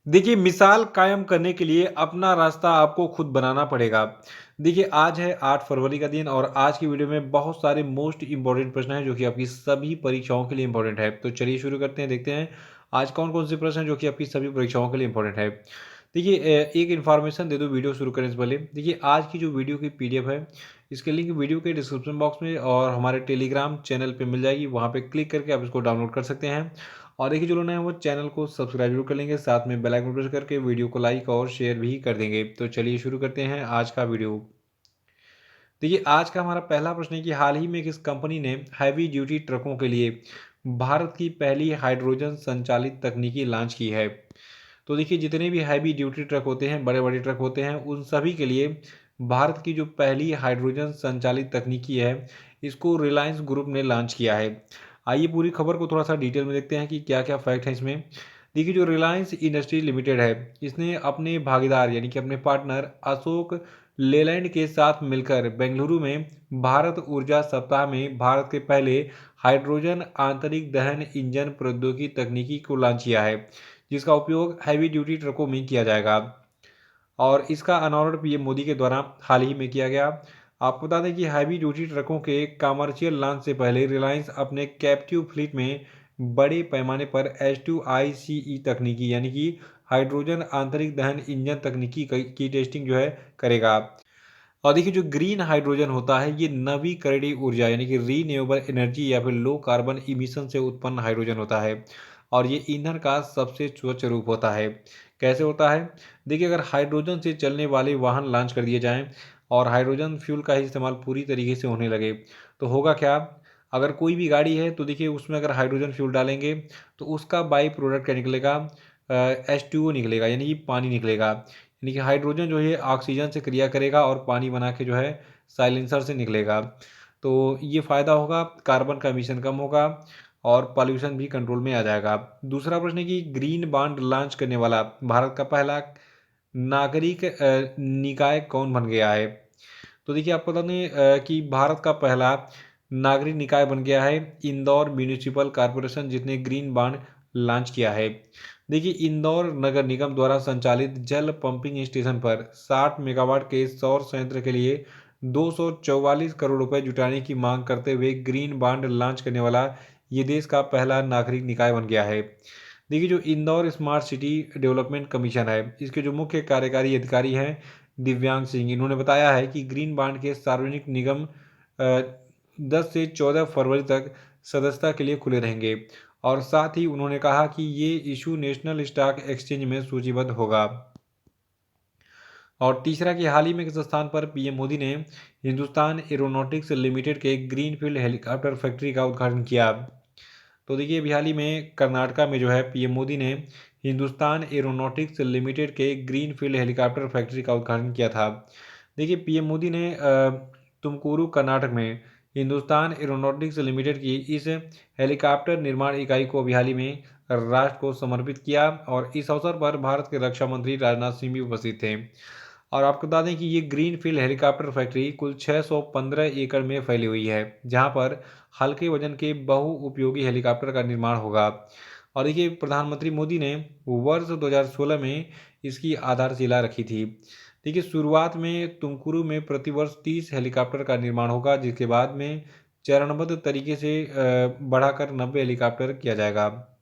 देखिए, मिसाल कायम करने के लिए अपना रास्ता आपको खुद बनाना पड़ेगा। देखिए, आज है 8 फरवरी का दिन और आज की वीडियो में बहुत सारे मोस्ट इम्पोर्टेंट प्रश्न हैं जो कि आपकी सभी परीक्षाओं के लिए इम्पोर्टेंट है। तो चलिए शुरू करते हैं, देखते हैं आज कौन-कौन से प्रश्न हैं जो कि आपकी सभी परीक्षाओं के लिए इम्पोर्टेंट है। देखिए एक इन्फॉर्मेशन दे दूँ वीडियो शुरू करने से पहले। देखिए, आज की जो वीडियो की पीडीएफ है, इसके लिंक वीडियो के डिस्क्रिप्शन बॉक्स में और हमारे टेलीग्राम चैनल पे मिल जाएगी। वहाँ पे क्लिक करके आप इसको डाउनलोड कर सकते हैं। और देखिए, जो लोग नए हैं वो चैनल को सब्सक्राइब जरूर कर लेंगे, साथ में बेल आइकन प्रेस करके वीडियो को लाइक और शेयर भी कर देंगे। तो चलिए शुरू करते हैं आज का वीडियो। देखिए, आज का हमारा पहला प्रश्न है कि हाल ही में किस कंपनी ने हैवी ड्यूटी ट्रकों के लिए भारत की पहली हाइड्रोजन संचालित तकनीकी लॉन्च की है। तो देखिए, जितने भी हैवी ड्यूटी ट्रक होते हैं, बड़े बड़े ट्रक होते हैं, उन सभी के लिए भारत की जो पहली हाइड्रोजन संचालित तकनीकी है, इसको रिलायंस ग्रुप ने लॉन्च किया है। आइए पूरी खबर को थोड़ा सा डिटेल में देखते हैं कि क्या क्या फैक्ट है इसमें। देखिए, जो रिलायंस इंडस्ट्री लिमिटेड है, इसने अपने भागीदार यानी कि अपने पार्टनर अशोक लेलैंड के साथ मिलकर बेंगलुरु में भारत ऊर्जा सप्ताह में भारत के पहले हाइड्रोजन आंतरिक दहन इंजन प्रौद्योगिकी तकनीकी को लॉन्च किया है, जिसका उपयोग हैवी ड्यूटी ट्रकों में किया जाएगा। और इसका अनावरण पीएम मोदी के द्वारा हाल ही में किया गया। आपको बता दें कि हैवी ड्यूटी ट्रकों के कमर्शियल लॉन्च से पहले रिलायंस अपने कैप्टिव फ्लीट में बड़े पैमाने पर H2ICE तकनीकी यानी कि हाइड्रोजन आंतरिक दहन इंजन तकनीकी की टेस्टिंग जो है करेगा। और देखिए, जो ग्रीन हाइड्रोजन होता है, ये नवीकरणीय ऊर्जा यानी कि रीन्यूएबल एनर्जी या फिर लो कार्बन इमिशन से उत्पन्न हाइड्रोजन होता है और ये ईंधन का सबसे स्वच्छ रूप होता है। कैसे होता है? देखिए, अगर हाइड्रोजन से चलने वाले वाहन लॉन्च कर दिए जाएं और हाइड्रोजन फ्यूल का ही इस्तेमाल पूरी तरीके से होने लगे, तो होगा क्या? अगर कोई भी गाड़ी है तो देखिए, उसमें अगर हाइड्रोजन फ्यूल डालेंगे तो उसका बाई प्रोडक्ट क्या निकलेगा? H2O निकलेगा, यानी कि पानी निकलेगा। यानी कि हाइड्रोजन जो है ऑक्सीजन से क्रिया करेगा और पानी बना के जो है साइलेंसर से निकलेगा। तो ये फ़ायदा होगा, कार्बन का एमिशन कम होगा और पॉल्यूशन भी कंट्रोल में आ जाएगा। दूसरा प्रश्न है कि ग्रीन बॉन्ड लॉन्च करने वाला भारत का पहला नागरिक निकाय कौन बन गया है? तो देखिए, आपको बता दें कि भारत का पहला नागरिक निकाय बन गया है इंदौर म्यूनिसिपल कॉरपोरेशन, जिसने ग्रीन बॉन्ड लॉन्च किया है। देखिए, इंदौर नगर निगम द्वारा संचालित जल पंपिंग स्टेशन पर 60 मेगावाट के सौर संयंत्र के लिए 244 करोड़ रुपए जुटाने की मांग करते हुए ग्रीन बॉन्ड लॉन्च करने वाला ये देश का पहला नागरिक निकाय बन गया है। देखिए, जो Indore smart city development commission है, इसके जो मुख्य कार्यकारी अधिकारी हैं दिव्यांग सिंह, इन्होंने बताया है कि ग्रीन बॉन्ड के सार्वजनिक निगम 10 से 14 फरवरी तक सदस्यता के लिए खुले रहेंगे और साथ ही उन्होंने कहा कि ये इशू नेशनल स्टॉक एक्सचेंज में सूचीबद्ध होगा। और तीसरा कि हाल ही में किस स्थान पर पीएम मोदी ने हिंदुस्तान एरोनॉटिक्स लिमिटेड के ग्रीनफील्ड हेलीकॉप्टर फैक्ट्री का उद्घाटन किया। तो देखिए, अभी हाल ही में कर्नाटका में जो है पीएम मोदी ने हिंदुस्तान एरोनॉटिक्स लिमिटेड के ग्रीनफील्ड हेलीकॉप्टर फैक्ट्री का उद्घाटन किया था। देखिए, पीएम मोदी ने तुमकुरू कर्नाटक में हिंदुस्तान एरोनॉटिक्स लिमिटेड की इस हेलीकॉप्टर निर्माण इकाई को अभी हाल ही में राष्ट्र को समर्पित किया और इस अवसर पर भारत के रक्षा मंत्री राजनाथ सिंह भी उपस्थित थे। और आपको बता दें कि ये ग्रीनफील्ड हेलीकॉप्टर फैक्ट्री कुल 615 एकड़ में फैली हुई है, जहां पर हल्के वजन के बहुउपयोगी हेलीकॉप्टर का निर्माण होगा। और देखिए, प्रधानमंत्री मोदी ने वर्ष 2016 में इसकी आधारशिला रखी थी। देखिए, शुरुआत में तुमकुरू में प्रतिवर्ष 30 हेलीकॉप्टर का निर्माण होगा, जिसके बाद में चरणबद्ध तरीके से बढ़ाकर 90 हेलीकॉप्टर किया जाएगा।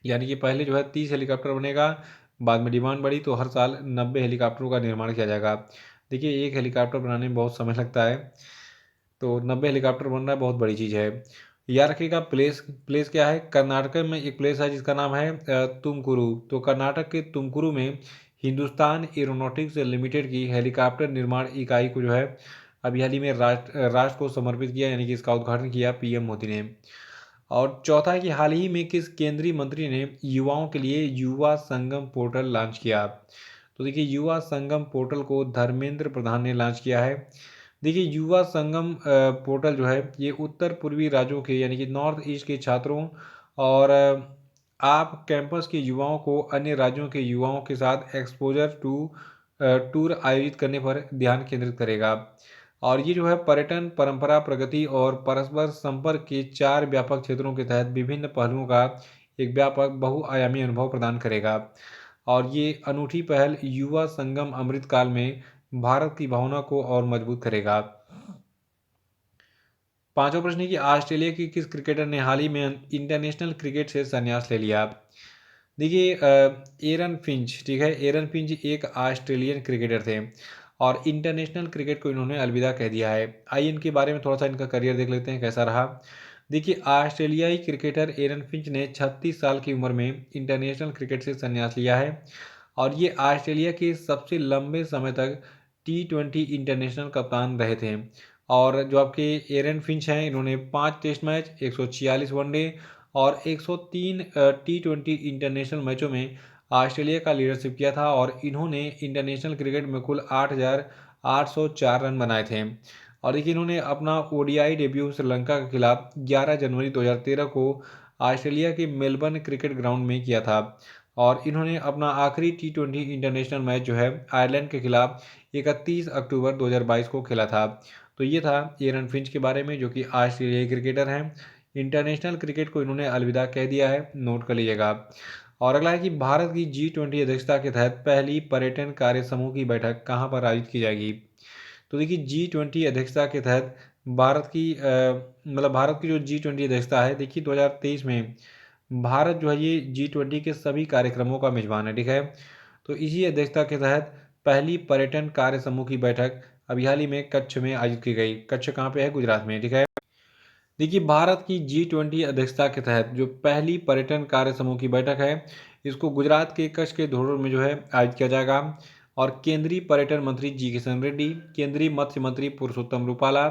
यानी कि पहले जो है 30 हेलीकॉप्टर बनेगा, बाद में डिमांड बढ़ी तो हर साल 90 हेलीकॉप्टरों का निर्माण किया जाएगा। देखिए, एक हेलीकॉप्टर बनाने में बहुत समय लगता है, तो 90 हेलीकॉप्टर बन रहा है, बहुत बड़ी चीज़ है। याद रखिएगा, प्लेस प्लेस क्या है? कर्नाटक में एक प्लेस है जिसका नाम है तुमकुरू। तो कर्नाटक के तुमकुरू में हिंदुस्तान एरोनॉटिक्स लिमिटेड की हेलीकॉप्टर निर्माण इकाई को जो है अभी हाल ही में राष्ट्र को समर्पित किया, यानी कि इसका उद्घाटन किया पीएम मोदी ने। और चौथा है कि हाल ही में किस केंद्रीय मंत्री ने युवाओं के लिए युवा संगम पोर्टल लॉन्च किया? तो देखिए, युवा संगम पोर्टल को धर्मेंद्र प्रधान ने लॉन्च किया है। देखिए, युवा संगम पोर्टल जो है ये उत्तर पूर्वी राज्यों के यानी कि नॉर्थ ईस्ट के छात्रों और आप कैंपस के युवाओं को अन्य राज्यों के युवाओं के साथ एक्सपोजर टू टूर आयोजित करने पर ध्यान केंद्रित करेगा। और ये जो है पर्यटन, परंपरा, प्रगति और परस्पर संपर्क के 4 व्यापक क्षेत्रों के तहत विभिन्न पहलुओं का एक व्यापक बहुआयामी अनुभव प्रदान करेगा। और ये अनूठी पहल युवा संगम अमृतकाल में भारत की भावना को और मजबूत करेगा। पांचवा प्रश्न है कि ऑस्ट्रेलिया के किस क्रिकेटर ने हाल ही में इंटरनेशनल क्रिकेट से संन्यास ले लिया। देखिए एरन फिंच, ठीक है, एरन फिंच एक ऑस्ट्रेलियन क्रिकेटर थे और इंटरनेशनल क्रिकेट को इन्होंने अलविदा कह दिया है। आइए इनके बारे में थोड़ा सा इनका करियर देख लेते हैं कैसा रहा। देखिए ऑस्ट्रेलियाई क्रिकेटर एरन फिंच ने 36 साल की उम्र में इंटरनेशनल क्रिकेट से संन्यास लिया है और ये ऑस्ट्रेलिया के सबसे लंबे समय तक T20 इंटरनेशनल कप्तान रहे थे। और जो आपके एरन फिंच हैं इन्होंने 5 टेस्ट मैच, 146 वनडे और 103 T20 इंटरनेशनल मैचों में ऑस्ट्रेलिया का लीडरशिप किया था और इन्होंने इंटरनेशनल क्रिकेट में कुल 8,804 रन बनाए थे। और देखिए इन्होंने अपना ओडीआई डेब्यू श्रीलंका के खिलाफ 11 जनवरी 2013 को ऑस्ट्रेलिया के मेलबर्न क्रिकेट ग्राउंड में किया था और इन्होंने अपना आखिरी T20 इंटरनेशनल मैच जो है आयरलैंड के खिलाफ 31 अक्टूबर 2022 को खेला था। तो ये था एरन फिंच के बारे में जो कि ऑस्ट्रेलियाई क्रिकेटर हैं। इंटरनेशनल क्रिकेट को इन्होंने अलविदा कह दिया है, नोट कर लीजिएगा। और अगला है कि भारत की G20 अध्यक्षता के तहत पहली पर्यटन कार्य समूह की बैठक कहाँ पर आयोजित की जाएगी। तो देखिए G20 अध्यक्षता के तहत भारत की जो G20 अध्यक्षता है, देखिए 2023 में भारत जो है ये G20 के सभी कार्यक्रमों का मेजबान है, ठीक है। तो इसी अध्यक्षता के तहत पहली पर्यटन कार्य समूह की बैठक अभी हाल ही में कच्छ में आयोजित की गई। कच्छ कहाँ पे है? गुजरात में, ठीक है। देखिए भारत की G20 अध्यक्षता के तहत जो पहली पर्यटन कार्य समूह की बैठक है इसको गुजरात के कच्छ के धोरडो में जो है आयोजित किया जाएगा और केंद्रीय पर्यटन मंत्री जी किशन रेड्डी, केंद्रीय मत्स्य मंत्री पुरुषोत्तम रूपाला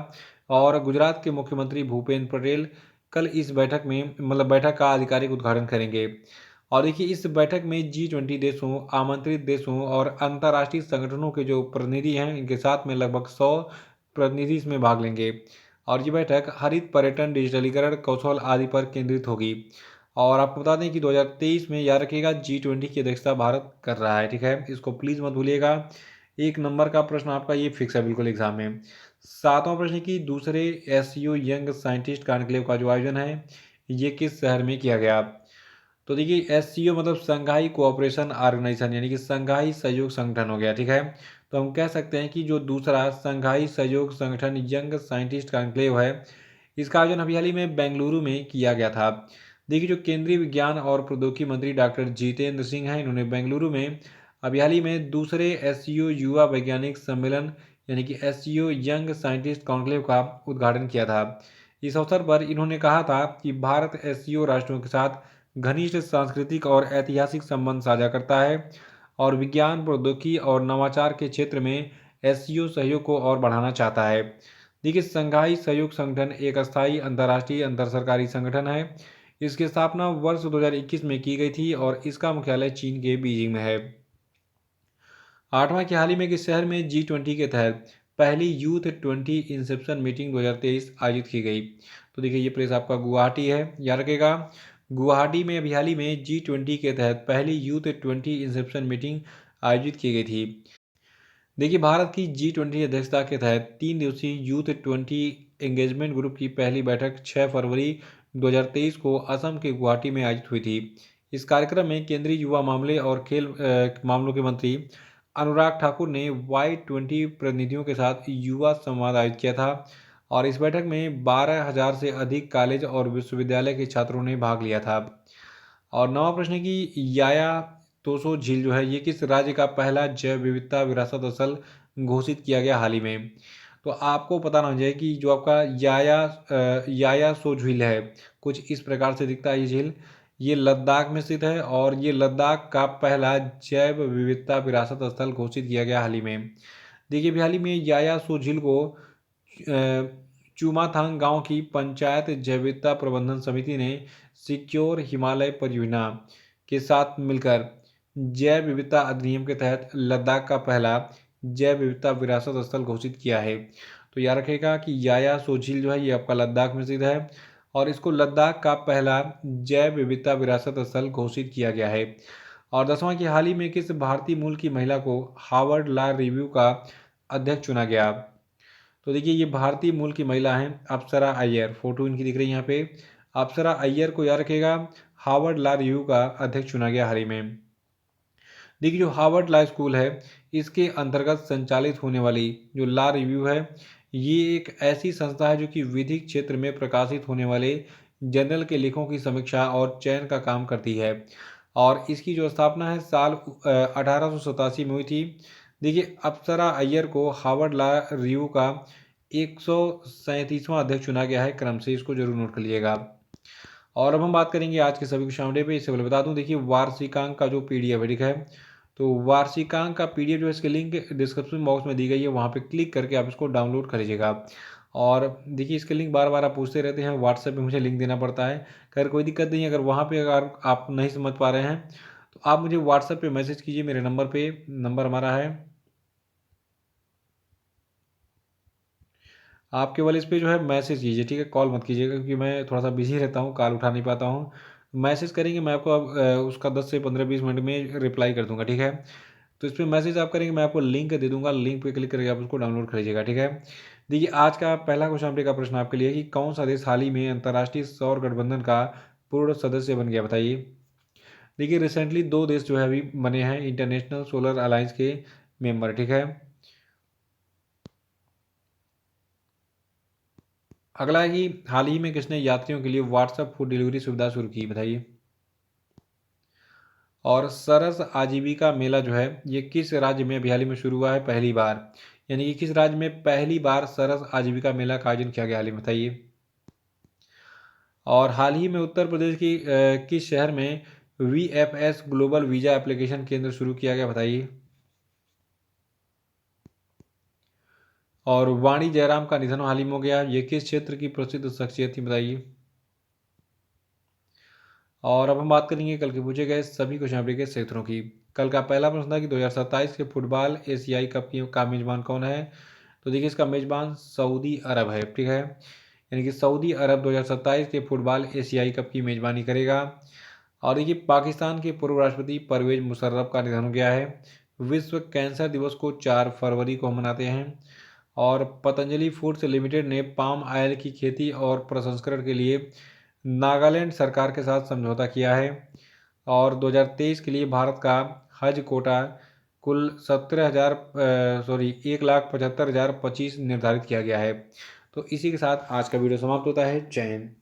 और गुजरात के मुख्यमंत्री भूपेंद्र पटेल कल इस बैठक में बैठक का आधिकारिक उद्घाटन करेंगे। और देखिए इस बैठक में G20 देशों, आमंत्रित देशों और अंतर्राष्ट्रीय संगठनों के जो प्रतिनिधि हैं इनके साथ में लगभग 100 प्रतिनिधि इसमें भाग लेंगे और ये बैठक हरित पर्यटन, डिजिटलीकरण, कौशल आदि पर केंद्रित होगी। और आपको बता दें कि 2023 में याद रखिएगा G20 की अध्यक्षता भारत कर रहा है, ठीक है, इसको प्लीज़ मत भूलिएगा। 1 नंबर का प्रश्न आपका ये फिक्स है बिल्कुल एग्जाम में। सातवां प्रश्न की दूसरे SCO यंग साइंटिस्ट कॉन्क्लेव का जो आयोजन है ये किस शहर में किया गया। तो देखिए SCO मतलब संघाई कोऑपरेशन ऑर्गेनाइजेशन यानी कि संघाई सहयोग संगठन हो गया, ठीक है। तो हम कह सकते हैं कि जो दूसरा संघाई सहयोग संगठन यंग साइंटिस्ट कॉन्क्लेव है इसका आयोजन अभी हाल ही में बेंगलुरु में किया गया था। देखिए जो केंद्रीय विज्ञान और प्रौद्योगिकी मंत्री डॉक्टर जितेंद्र सिंह हैं इन्होंने बेंगलुरु में अभी हाल ही में दूसरे SCO युवा वैज्ञानिक सम्मेलन यानी कि SCO यंग साइंटिस्ट कॉन्क्लेव का उद्घाटन किया था। इस अवसर पर इन्होंने कहा था कि भारत SCO राष्ट्रों के साथ घनिष्ठ सांस्कृतिक और ऐतिहासिक संबंध साझा करता है और विज्ञान, प्रौद्योगिकी और नवाचार के क्षेत्र में SCO सहयोग को और बढ़ाना चाहता है। देखिए संघाई सहयोग संगठन एक अस्थायी अंतर्राष्ट्रीय अंतर सरकारी संगठन है। इसकी स्थापना वर्ष 2021 में की गई थी और इसका मुख्यालय चीन के बीजिंग में है। आठवां कि हाल ही में किस शहर में G20 के तहत पहली यूथ 20 इंसेप्शन मीटिंग 2023 आयोजित की गई। तो देखिए ये प्लेस आपका गुवाहाटी है, याद रखेगा। गुवाहाटी में अभी हाल ही में G20 के तहत पहली यूथ 20 इंसेप्शन मीटिंग आयोजित की गई थी। देखिए भारत की G20 अध्यक्षता के तहत 3 दिवसीय यूथ 20 एंगेजमेंट ग्रुप की पहली बैठक 6 फरवरी 2023 को असम के गुवाहाटी में आयोजित हुई थी। इस कार्यक्रम में केंद्रीय युवा मामले और खेल मामलों के मंत्री अनुराग ठाकुर ने Y20 प्रतिनिधियों के साथ युवा संवाद आयोजित किया था और इस बैठक में 12,000 से अधिक कॉलेज और विश्वविद्यालय के छात्रों ने भाग लिया था। और नवा प्रश्न है कि याया तोसो झील जो है ये किस राज्य का पहला जैव विविधता विरासत स्थल घोषित किया गया हाल ही में। तो आपको पता ना हो जाए कि जो आपका याया सो झील है कुछ इस प्रकार से दिखता है। ये झील ये लद्दाख में स्थित है और ये लद्दाख का पहला जैव विविधता विरासत स्थल घोषित किया गया हाल ही में। देखिए अभी हाल ही में याया सो झील को चुमाथांग गांव की पंचायत जैव विविधता प्रबंधन समिति ने सिक्योर हिमालय परियोजना के साथ मिलकर जैव विविधता अधिनियम के तहत लद्दाख का पहला जैव विविधता विरासत स्थल घोषित किया है। तो याद रखेगा कि याया सो झील जो है ये आपका लद्दाख में स्थित है और इसको लद्दाख का पहला जैव विविधता विरासत स्थल घोषित किया गया है। और 10वां कि हाल ही में किस भारतीय मूल की महिला को हार्वर्ड लॉ रिव्यू का अध्यक्ष चुना गया। तो देखिए ये भारतीय मूल की महिला हैं अप्सरा अय्यर, फोटो इनकी दिख रही है यहाँ पे। अप्सरा अय्यर को याद रखेगा हार्वर्ड लॉ रिव्यू का अध्यक्ष चुना गया हाल ही में। देखिए जो हार्वर्ड लॉ स्कूल है इसके अंतर्गत संचालित होने वाली जो लॉ रिव्यू है ये एक ऐसी संस्था है जो कि विधिक क्षेत्र में प्रकाशित होने वाले जर्नल के लेखों की समीक्षा और चयन का काम करती है। और इसकी जो स्थापना है साल 1887 में हुई थी। देखिए अप्सरा अय्यर को हार्वर्ड लॉ रिव्यू का 137वां अध्यक्ष चुना गया है क्रम से, इसको जरूर नोट कर लीजिएगा। और अब हम बात करेंगे आज के सभी क्वेश्चन ऑफ डे पे। इससे पहले बता दूं देखिए वार्षिकांक का जो पीडीएफ है ठीक है, तो वार्षिकांक का पीडीएफ जो है इसके लिंक डिस्क्रिप्शन बॉक्स में दी गई है, वहाँ पे क्लिक करके आप इसको डाउनलोड कर लीजिएगा। और देखिए इसके लिंक बार बार आप पूछते रहते हैं, व्हाट्सएप पे मुझे लिंक देना पड़ता है। खैर कोई दिक्कत नहीं है, अगर वहाँ पे अगर आप नहीं समझ पा रहे हैं तो आप मुझे व्हाट्सएप पे मैसेज कीजिए मेरे नंबर पे। नंबर हमारा है, आप केवल इस पे जो है मैसेज कीजिए ठीक है, कॉल मत कीजिएगा क्योंकि मैं थोड़ा सा बिजी रहता हूँ, कॉल उठा नहीं पाता हूँ। मैसेज करेंगे मैं आपको अब उसका 10 से 15-20 मिनट में रिप्लाई कर दूंगा ठीक है। तो इस पर मैसेज आप करेंगे, मैं आपको लिंक दे दूंगा, लिंक पे क्लिक करके आप उसको डाउनलोड कर लीजिएगा ठीक है। देखिए आज का पहला क्वेश्चन आपका प्रश्न आपके लिए है कि कौन सा देश हाल ही में अंतर्राष्ट्रीय सौर गठबंधन का पूर्ण सदस्य बन गया, बताइए। देखिए रिसेंटली 2 देश जो है अभी बने हैं इंटरनेशनल सोलर अलायंस के मेंबर ठीक है। अगला है कि हाल ही में किसने यात्रियों के लिए व्हाट्सएप फूड डिलीवरी सुविधा शुरू की, बताइए। और सरस आजीविका मेला जो है ये किस राज्य में अभी हाल ही में शुरू हुआ है पहली बार, यानी कि किस राज्य में पहली बार सरस आजीविका मेला का आयोजन किया गया हाल ही में, बताइए। और हाल ही में उत्तर प्रदेश की किस शहर में VFS ग्लोबल वीजा एप्लीकेशन केंद्र शुरू किया गया, बताइए। और वाणी जयराम का निधन हाल ही में हो गया, ये किस क्षेत्र की प्रसिद्ध शख्सियत थी, बताइए। और अब हम बात करेंगे कल के पूछे गए सभी क्वेश्चन पेपर के क्षेत्रों की। कल का पहला प्रश्न था कि 2027 के फुटबॉल एशियाई कप का मेजबान कौन है, तो देखिए इसका मेजबान सऊदी अरब है ठीक है, यानी कि सऊदी अरब 2027 के फुटबॉल एशियाई कप की मेजबानी करेगा। और देखिए पाकिस्तान के पूर्व राष्ट्रपति परवेज मुशर्रफ का निधन हो गया है। विश्व कैंसर दिवस को 4 फरवरी को हम मनाते हैं। और पतंजलि फूड्स लिमिटेड ने पाम ऑयल की खेती और प्रसंस्करण के लिए नागालैंड सरकार के साथ समझौता किया है। और 2023 के लिए भारत का हज कोटा कुल 1,75,025 निर्धारित किया गया है। तो इसी के साथ आज का वीडियो समाप्त होता है। जय हिंद।